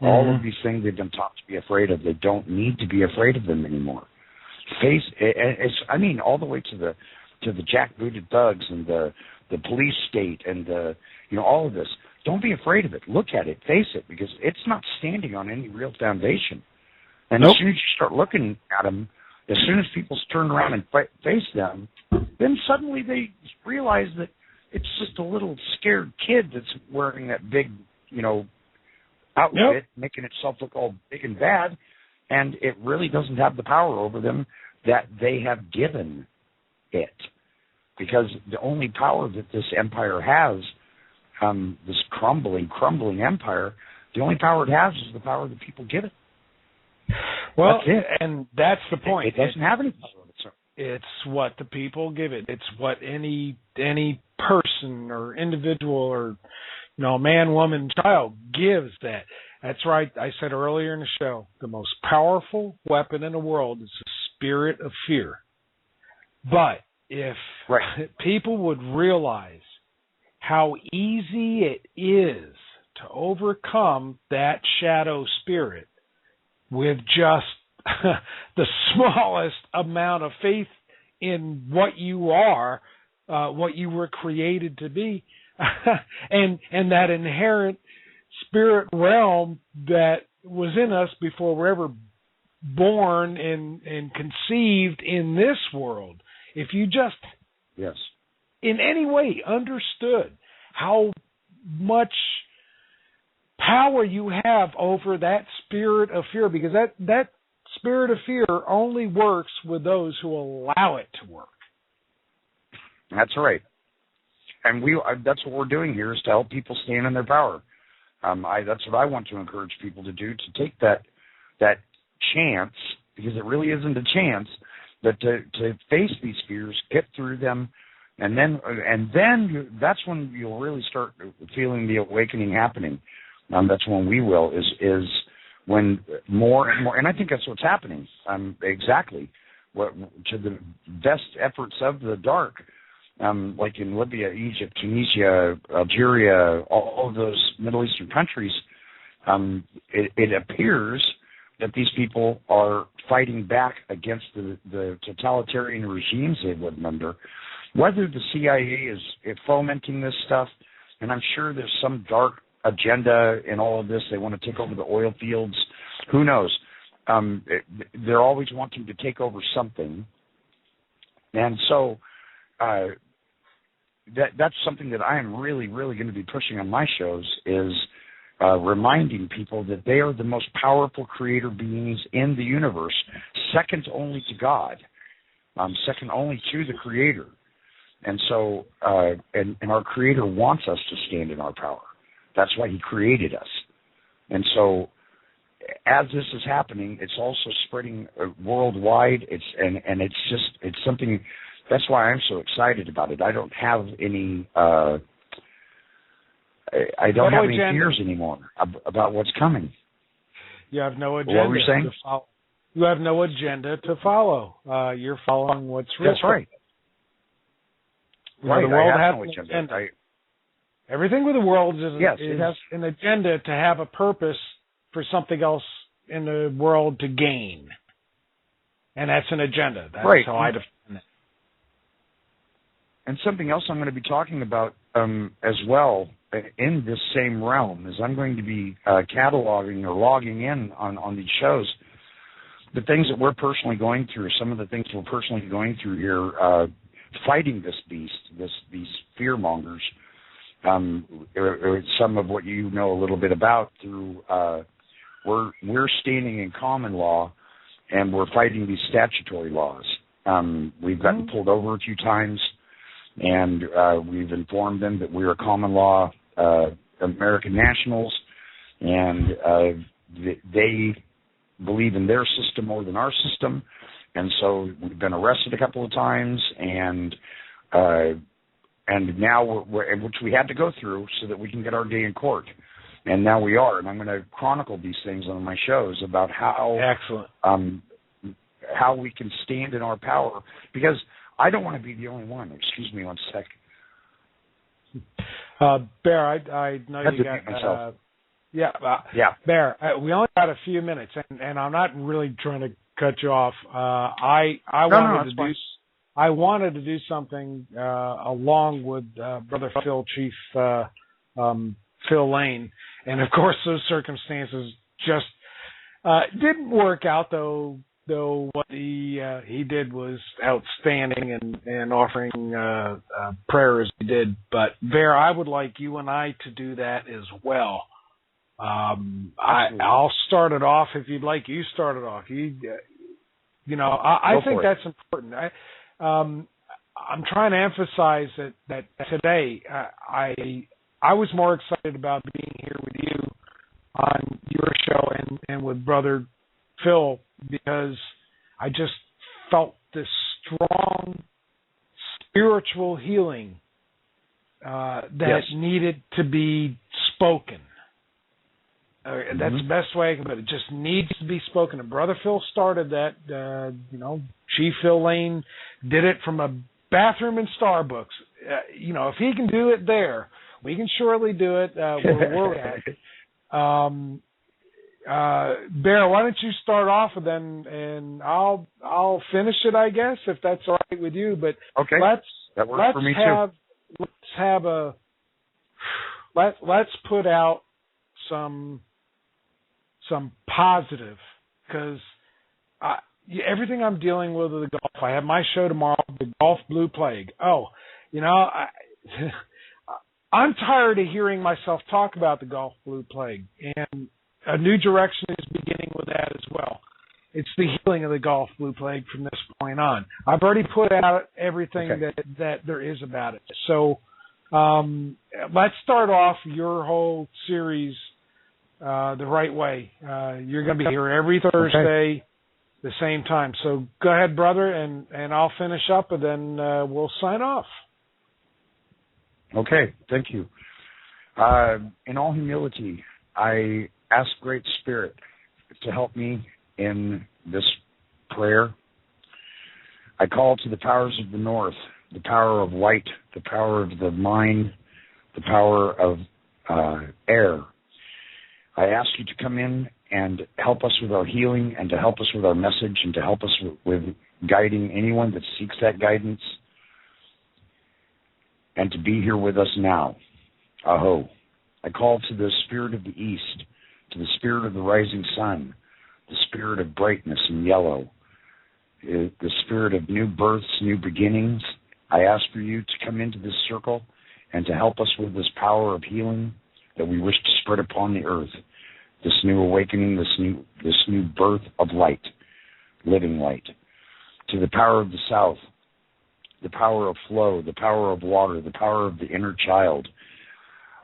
All of these things they've been taught to be afraid of, they don't need to be afraid of them anymore. All the way to the jackbooted thugs and the police state and all of this. Don't be afraid of it. Look at it, face it, because it's not standing on any real foundation. And as soon as you start looking at them, as soon as people turn around and face them, then suddenly they realize that it's just a little scared kid that's wearing that big, outfit, making itself look all big and bad, and it really doesn't have the power over them that they have given it. Because the only power that this empire has, this crumbling empire, the only power it has is the power that people give it. Well, that's it. And that's the point. It doesn't have any power of its own. It's what the people give it. It's what any person or individual or man, woman, child gives that. That's right. I said earlier in the show, the most powerful weapon in the world is the spirit of fear. But if people would realize how easy it is to overcome that shadow spirit with just the smallest amount of faith in what you are, what you were created to be, and that inherent spirit realm that was in us before we're ever born and conceived in this world. If you just in any way understood how much power you have over that spirit of fear, because that spirit of fear only works with those who allow it to work. That's right. And that's what we're doing here, is to help people stand in their power. That's what I want to encourage people to do, to take that chance, because it really isn't a chance, but to face these fears, get through them, and then that's when you'll really start feeling the awakening happening. That's when we will, is when more and more, and I think that's what's happening. Exactly. To the best efforts of the dark, like in Libya, Egypt, Tunisia, Algeria, all of those Middle Eastern countries, it appears that these people are fighting back against the totalitarian regimes they live under. Whether the CIA is fomenting this stuff, and I'm sure there's some dark agenda in all of this. They want to take over the oil fields. Who knows? They're always wanting to take over something. And so that's something that I am really, really going to be pushing on my shows, is reminding people that they are the most powerful creator beings in the universe, second only to God, second only to the Creator. And so, and our Creator wants us to stand in our power. That's why He created us. And so, as this is happening, it's also spreading worldwide. It's something. That's why I'm so excited about it. I don't have any. I don't have any fears anymore about what's coming. You have no agenda. What were you saying? To follow. You have no agenda to follow. You're following what's real. That's right. Right. The world has no agenda. Everything with the world is it has an agenda to have a purpose for something else in the world to gain. And that's an agenda. That's how I define it. And something else I'm going to be talking about as well in this same realm is I'm going to be cataloging or logging in on these shows the things that we're personally going through, some of the things we're personally going through here, fighting this beast, these fear mongers. Some of what you know a little bit about through we're standing in common law, and we're fighting these statutory laws. We've gotten pulled over a few times, and we've informed them that we are common law American nationals, and they believe in their system more than our system, and so we've been arrested a couple of times, and now which we had to go through so that we can get our day in court, and now we are, and I'm going to chronicle these things on my shows about how how we can stand in our power, because I don't want to be the only one. Excuse me one sec. Bear, I know you got Yeah. Yeah. Bear, we only got a few minutes, and I'm not really trying to cut you off. I wanted to do something along with Brother Phil, Chief Phil Lane, and of course those circumstances just didn't work out. Though what he did was outstanding and offering prayer as he did. But Bear, I would like you and I to do that as well. I'll start it off if you'd like. You start it off. I think that's important. I'm trying to emphasize that today I was more excited about being here with you on your show and with Brother Phil because I just felt this strong spiritual healing that needed to be spoken. That's the best way I can put it. It just needs to be spoken. And Brother Phil started that. Chief Phil Lane did it from a bathroom in Starbucks. If he can do it there, we can surely do it where we're at. Bear, why don't you start off and I'll finish it, I guess, if that's all right with you. But okay, that works for me too. Let's put out some positive, because everything I'm dealing with the golf. I have my show tomorrow, the Golf Blue Plague. I'm tired of hearing myself talk about the Golf Blue Plague, and a new direction is beginning with that as well. It's the healing of the Golf Blue Plague from this point on. I've already put out everything that there is about it. So let's start off your whole series the right way. You're going to be here every Thursday, the same time. So go ahead, brother, and I'll finish up, and then we'll sign off. Okay, thank you. In all humility, I ask Great Spirit to help me in this prayer. I call to the powers of the north, the power of light, the power of the mind, the power of air. I ask you to come in and help us with our healing, and to help us with our message, and to help us with guiding anyone that seeks that guidance, and to be here with us now. Aho. I call to the spirit of the east, to the spirit of the rising sun, the spirit of brightness and yellow, the spirit of new births, new beginnings. I ask for you to come into this circle and to help us with this power of healing that we wish to spread upon the earth, this new awakening, this new birth of light, living light. To the power of the south, the power of flow, the power of water, the power of the inner child.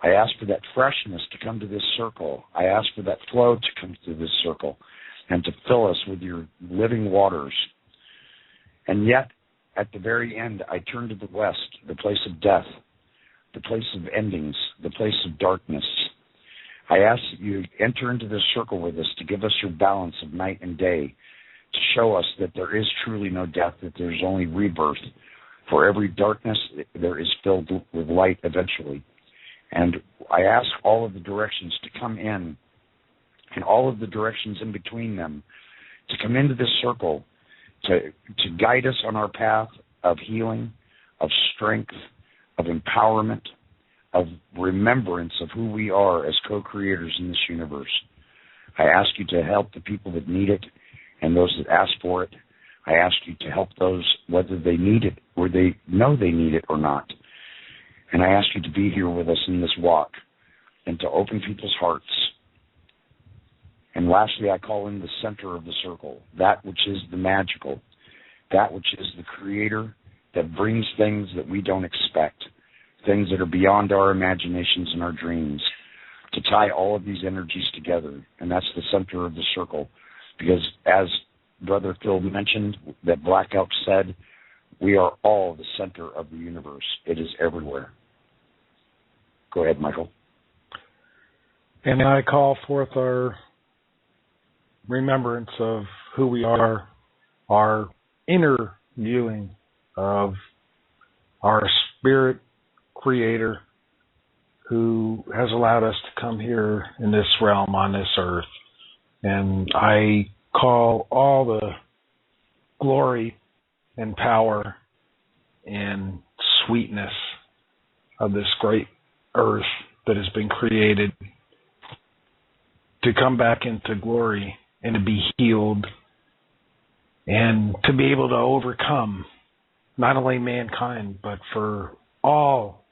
I ask for that freshness to come to this circle. I ask for that flow to come to this circle and to fill us with your living waters. And yet, at the very end, I turn to the west, the place of death, the place of endings, the place of darkness. I ask that you enter into this circle with us to give us your balance of night and day, to show us that there is truly no death, that there's only rebirth. For every darkness, there is filled with light eventually. And I ask all of the directions to come in, and all of the directions in between them, to come into this circle, to guide us on our path of healing, of strength, of empowerment, of remembrance of who we are as co-creators in this universe. I ask you to help the people that need it and those that ask for it. I ask you to help those whether they need it or they know they need it or not. And I ask you to be here with us in this walk and to open people's hearts. And lastly, I call in the center of the circle, that which is the magical, that which is the creator that brings things that we don't expect, things that are beyond our imaginations and our dreams, to tie all of these energies together. And that's the center of the circle. Because as Brother Phil mentioned, that Black Elk said, we are all the center of the universe. It is everywhere. Go ahead, Michael. And I call forth our remembrance of who we are, our inner viewing of our spirit creator who has allowed us to come here in this realm on this earth. And I call all the glory and power and sweetness of this great earth that has been created to come back into glory and to be healed and to be able to overcome not only mankind, but for all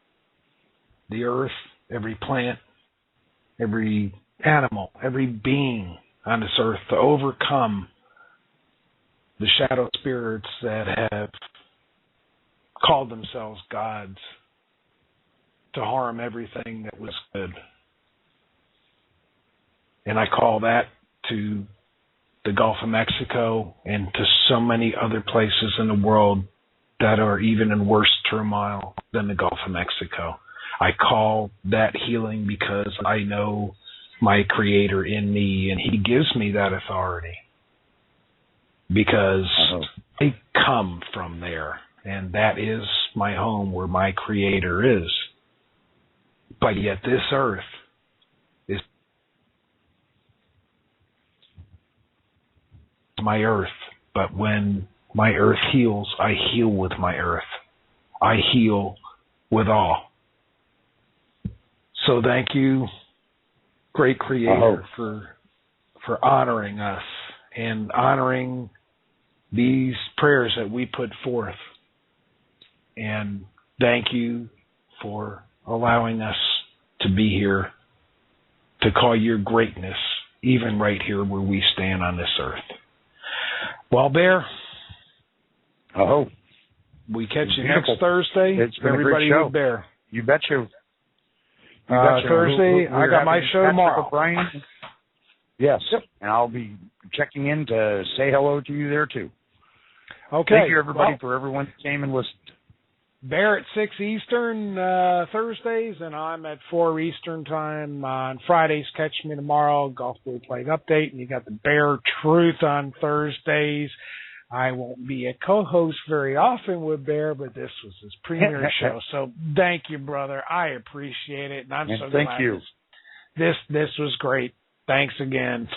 the earth, every plant, every animal, every being on this earth, to overcome the shadow spirits that have called themselves gods, to harm everything that was good. And I call that to the Gulf of Mexico and to so many other places in the world that are even in worse turmoil than the Gulf of Mexico. I call that healing because I know my Creator in me, and He gives me that authority because I come from there, and that is my home where my Creator is. But yet this earth is my earth. But when my earth heals, I heal with my earth. I heal with all. So thank you, great Creator, for honoring us and honoring these prayers that we put forth. And thank you for allowing us to be here to call your greatness even right here where we stand on this earth. Well, Bear, we catch you next Thursday. It's been Everybody a great show. with Bear. You betcha. Thursday, I got my show tomorrow. Brian. Yes. Yep. And I'll be checking in to say hello to you there, too. Okay. Thank you, everybody, for everyone who came and listened. Bear at 6 Eastern Thursdays, and I'm at 4 Eastern time on Fridays. Catch me tomorrow, Golf Blue Plague Update, and you got the Bear Truth on Thursdays. I won't be a co-host very often with Bear, but this was his premiere show. So thank you, brother. I appreciate it, and I'm so glad. Thank you. This was great. Thanks again.